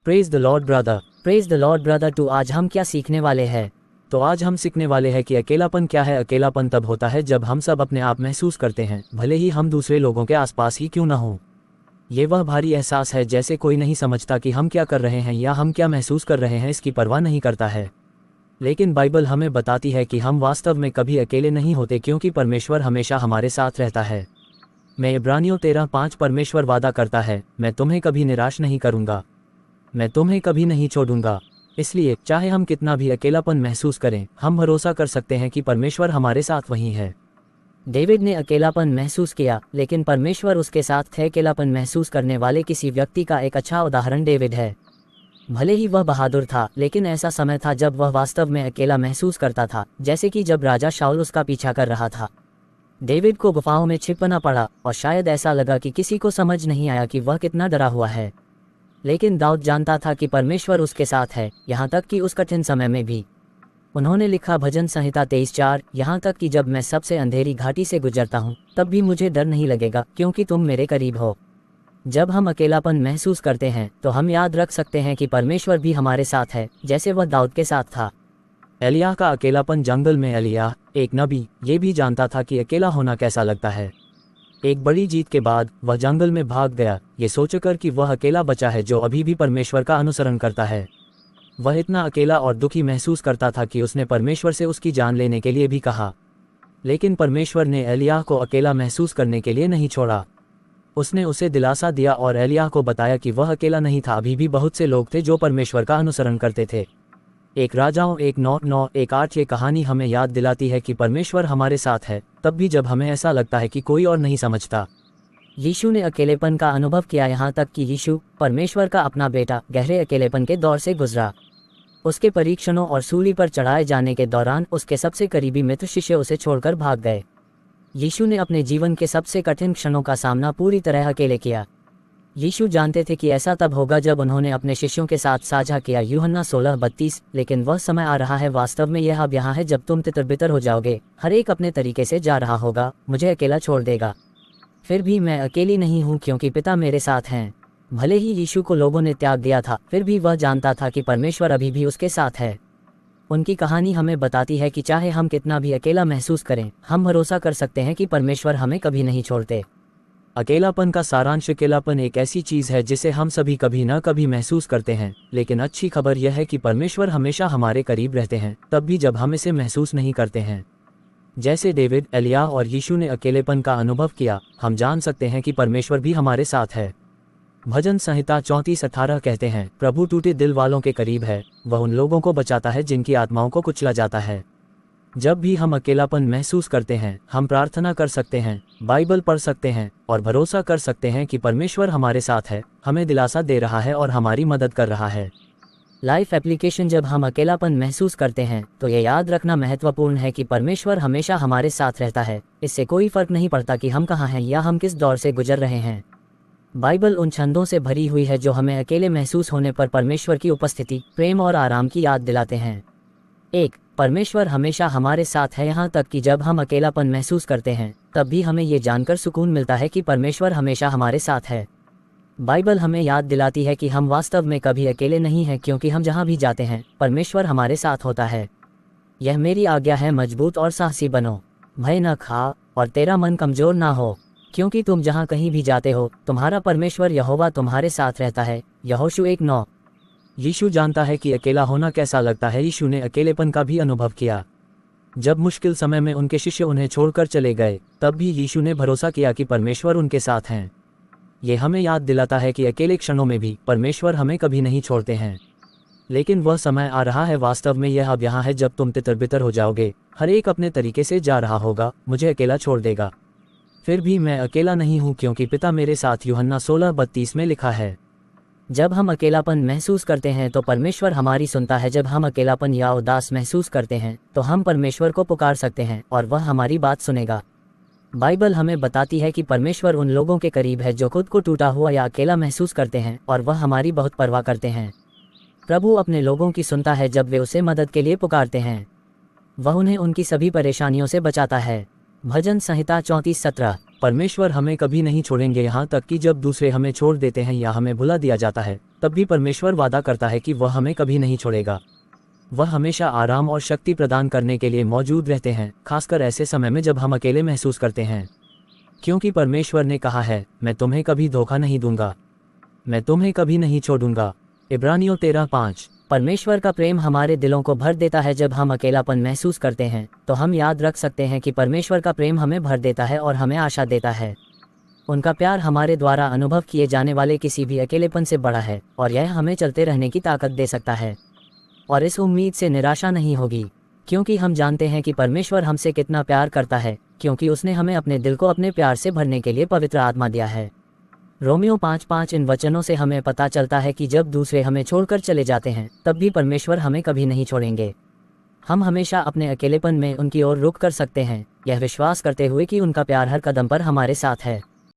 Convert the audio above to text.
Praise the Lord brother. Praise the Lord brother too. आज हम क्या सीखने वाले हैं? तो आज हम सीखने वाले हैं कि अकेलापन क्या है। अकेलापन तब होता है जब हम सब अपने आप महसूस करते हैं, भले ही हम दूसरे लोगों के आसपास ही क्यों न हो। ये वह भारी एहसास है जैसे कोई नहीं समझता कि हम क्या कर रहे हैं या हम क्या महसूस कर रहे हैं, इसकी परवाह नहीं करता है। लेकिन बाइबल हमें बताती है कि हम वास्तव में कभी अकेले नहीं होते, क्योंकि परमेश्वर हमेशा हमारे साथ रहता है। मैं इब्रानियों 13:5 परमेश्वर वादा करता है, मैं तुम्हें कभी निराश नहीं करूँगा, मैं तुम्हें कभी नहीं छोड़ूंगा। इसलिए चाहे हम कितना भी अकेलापन महसूस करें, हम भरोसा कर सकते हैं कि परमेश्वर हमारे साथ वहीं है। डेविड ने अकेलापन महसूस किया, लेकिन परमेश्वर उसके साथ थे। अकेलापन महसूस करने वाले किसी व्यक्ति का एक अच्छा उदाहरण डेविड है। भले ही वह बहादुर था, लेकिन ऐसा समय था जब वह वास्तव में अकेला महसूस करता था, जैसे कि जब राजा शाऊल उसका पीछा कर रहा था। डेविड को गुफाओं में छिपना पड़ा और शायद ऐसा लगा कि किसी को समझ नहीं आया कि वह कितना डरा हुआ है। लेकिन दाऊद जानता था कि परमेश्वर उसके साथ है, यहाँ तक कि उस कठिन समय में भी। उन्होंने लिखा भजन संहिता 23:4, यहाँ तक कि जब मैं सबसे अंधेरी घाटी से गुजरता हूँ तब भी मुझे डर नहीं लगेगा, क्योंकि तुम मेरे करीब हो। जब हम अकेलापन महसूस करते हैं तो हम याद रख सकते हैं कि परमेश्वर भी हमारे साथ है, जैसे वह दाऊद के साथ था। एलिय्याह का अकेलापन जंगल में। एलिय्याह एक नबी ये भी जानता था कि अकेला होना कैसा लगता है। एक बड़ी जीत के बाद वह जंगल में भाग गया, ये सोचकर कि वह अकेला बचा है जो अभी भी परमेश्वर का अनुसरण करता है। वह इतना अकेला और दुखी महसूस करता था कि उसने परमेश्वर से उसकी जान लेने के लिए भी कहा। लेकिन परमेश्वर ने एलिय्याह को अकेला महसूस करने के लिए नहीं छोड़ा। उसने उसे दिलासा दिया और एलिय्याह को बताया कि वह अकेला नहीं था, अभी भी बहुत से लोग थे जो परमेश्वर का अनुसरण करते थे। एक राजाओं 1:9-1:8 ये कहानी हमें याद दिलाती है कि परमेश्वर हमारे साथ है, तब भी जब हमें ऐसा लगता है कि कोई और नहीं समझता। यीशु ने अकेलेपन का अनुभव किया, यहाँ तक कि यीशु, परमेश्वर का अपना बेटा, गहरे अकेलेपन के दौर से गुजरा। उसके परीक्षणों और सूली पर चढ़ाए जाने के दौरान उसके सबसे करीबी मित्र शिष्य उसे छोड़कर भाग गए। यीशु ने अपने जीवन के सबसे कठिन क्षणों का सामना पूरी तरह अकेले किया। यीशु जानते थे कि ऐसा तब होगा जब उन्होंने अपने शिष्यों के साथ साझा किया, यूहन्ना 16:32। लेकिन वह समय आ रहा है, वास्तव में यह अब यहाँ है, जब तुम तितर-बितर हो जाओगे, हर एक अपने तरीके से जा रहा होगा, मुझे अकेला छोड़ देगा। फिर भी मैं अकेली नहीं हूँ, क्योंकि पिता मेरे साथ हैं। भले ही यीशु को लोगों ने त्याग दिया था, फिर भी वह जानता था कि परमेश्वर अभी भी उसके साथ है। उनकी कहानी हमें बताती है कि चाहे हम कितना भी अकेला महसूस करें, हम भरोसा कर सकते हैं कि परमेश्वर हमें कभी नहीं छोड़ते। अकेलापन का सारांश। अकेलापन एक ऐसी चीज़ है जिसे हम सभी कभी न कभी महसूस करते हैं, लेकिन अच्छी खबर यह है कि परमेश्वर हमेशा हमारे करीब रहते हैं, तब भी जब हम इसे महसूस नहीं करते हैं। जैसे डेविड, एलिय्याह और यीशु ने अकेलेपन का अनुभव किया, हम जान सकते हैं कि परमेश्वर भी हमारे साथ है। भजन संहिता 34:18 कहते हैं, प्रभु टूटे दिल वालों के करीब है, वह उन लोगों को बचाता है जिनकी आत्माओं को कुचला जाता है। जब भी हम अकेलापन महसूस करते हैं, हम प्रार्थना कर सकते हैं, बाइबल पढ़ सकते हैं और भरोसा कर सकते हैं कि परमेश्वर हमारे साथ है, हमें दिलासा दे रहा है और हमारी मदद कर रहा है। Life application. जब हम अकेलापन महसूस करते हैं तो ये याद रखना महत्वपूर्ण है कि परमेश्वर हमेशा हमारे साथ रहता है। इससे कोई फर्क नहीं पड़ता कि हम कहाँ हैं या हम किस दौर से गुजर रहे हैं। बाइबल उन छंदों से भरी हुई है जो हमें अकेले महसूस होने पर परमेश्वर की उपस्थिति, प्रेम और आराम की याद दिलाते हैं। 1. परमेश्वर हमेशा हमारे साथ है, यहाँ तक कि जब हम अकेलापन महसूस करते हैं तब भी हमें ये जानकर सुकून मिलता है कि परमेश्वर हमेशा हमारे साथ है। बाइबल हमें याद दिलाती है कि हम वास्तव में कभी अकेले नहीं हैं, क्योंकि हम जहाँ भी जाते हैं परमेश्वर हमारे साथ होता है। यह मेरी आज्ञा है, मजबूत और साहसी बनो, भय न खा और तेरा मन कमजोर ना हो, क्योंकि तुम जहाँ कहीं भी जाते हो तुम्हारा परमेश्वर यहोवा तुम्हारे साथ रहता है। यहोशू 1:9। यीशु जानता है कि अकेला होना कैसा लगता है। यीशु ने अकेलेपन का भी अनुभव किया। जब मुश्किल समय में उनके शिष्य उन्हें छोड़कर चले गए, तब भी यीशु ने भरोसा किया कि परमेश्वर उनके साथ हैं। ये हमें याद दिलाता है कि अकेले क्षणों में भी परमेश्वर हमें कभी नहीं छोड़ते हैं। लेकिन वह समय आ रहा है, वास्तव में यह अब यहाँ है, जब तुम तितर-बितर हो जाओगे, हर एक अपने तरीके से जा रहा होगा, मुझे अकेला छोड़ देगा। फिर भी मैं अकेला नहीं हूँ, क्योंकि पिता मेरे साथ, यूहन्ना 16:32 में लिखा है। जब हम अकेलापन महसूस करते हैं तो परमेश्वर हमारी सुनता है। जब हम अकेलापन या उदास महसूस करते हैं तो हम परमेश्वर को पुकार सकते हैं और वह हमारी बात सुनेगा। बाइबल हमें बताती है कि परमेश्वर उन लोगों के करीब है जो खुद को टूटा हुआ या अकेला महसूस करते हैं, और वह हमारी बहुत परवाह करते हैं। प्रभु अपने लोगों की सुनता है जब वे उसे मदद के लिए पुकारते हैं। वह उन्हें उनकी सभी परेशानियों से बचाता है। भजन संहिता 34:17। परमेश्वर हमें कभी नहीं छोड़ेंगे, यहाँ तक कि जब दूसरे हमें छोड़ देते हैं या हमें भुला दिया जाता है, तब भी परमेश्वर वादा करता है कि वह हमें कभी नहीं छोड़ेगा। वह हमेशा आराम और शक्ति प्रदान करने के लिए मौजूद रहते हैं, खासकर ऐसे समय में जब हम अकेले महसूस करते हैं। क्योंकि परमेश्वर ने कहा है, मैं तुम्हें कभी धोखा नहीं दूंगा, मैं तुम्हें कभी नहीं छोड़ूंगा। इब्रानियों 13:5। परमेश्वर का प्रेम हमारे दिलों को भर देता है। जब हम अकेलापन महसूस करते हैं तो हम याद रख सकते हैं कि परमेश्वर का प्रेम हमें भर देता है और हमें आशा देता है। उनका प्यार हमारे द्वारा अनुभव किए जाने वाले किसी भी अकेलेपन से बड़ा है और यह हमें चलते रहने की ताकत दे सकता है और इस उम्मीद से निराशा नहीं होगी, क्योंकि हम जानते हैं कि परमेश्वर हमसे कितना प्यार करता है, क्योंकि उसने हमें अपने दिल को अपने प्यार से भरने के लिए पवित्र आत्मा दिया है। रोमियो 5:5। इन वचनों से हमें पता चलता है कि जब दूसरे हमें छोड़कर चले जाते हैं तब भी परमेश्वर हमें कभी नहीं छोड़ेंगे। हम हमेशा अपने अकेलेपन में उनकी ओर रुख कर सकते हैं, यह विश्वास करते हुए कि उनका प्यार हर कदम पर हमारे साथ है।